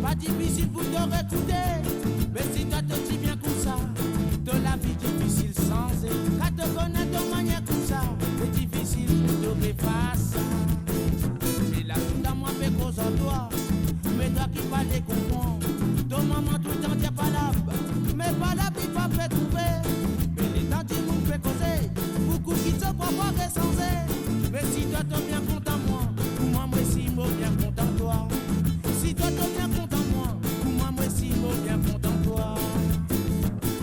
Pas difficile pour te réécouter, mais si toi te dis bien comme ça, de la vie difficile sans elle. Quand te connaître de manière comme ça, c'est difficile pour te réfasser. C'est la toute à moi fait cause en toi, mais toi qui pas les comprendre. Ton maman tout le temps dit pas là, mais pas là, puis pas fait trouver. Mais les temps du monde fait causer, beaucoup qui te croient pas recensé. Mais si toi t'es bien content moi, moi si moi bien content toi. Si toi t'es bien content moi si moi bien content toi.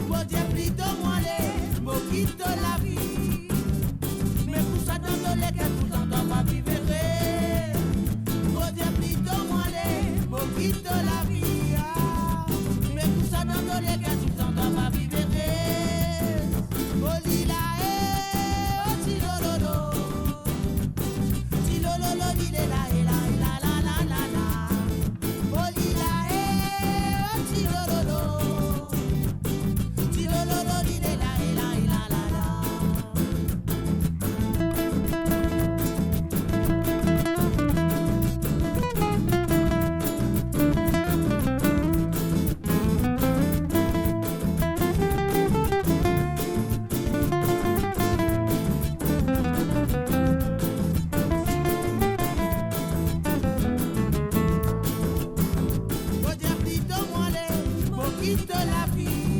Bon Dieu plutôt moi les, bon quitte la vie. Mais pour ça dans le lait qu'elle tout en temps va vivre. Bon Dieu plutôt moi les, bon quitte la vie. Mais pour ça dans le lait qu'elle tout en temps va vivre. Oh lila oh tilololo, tilololo lila la la la la la. Oh lila oh tilololo, tilololo lila la la la la. Quitte la vie.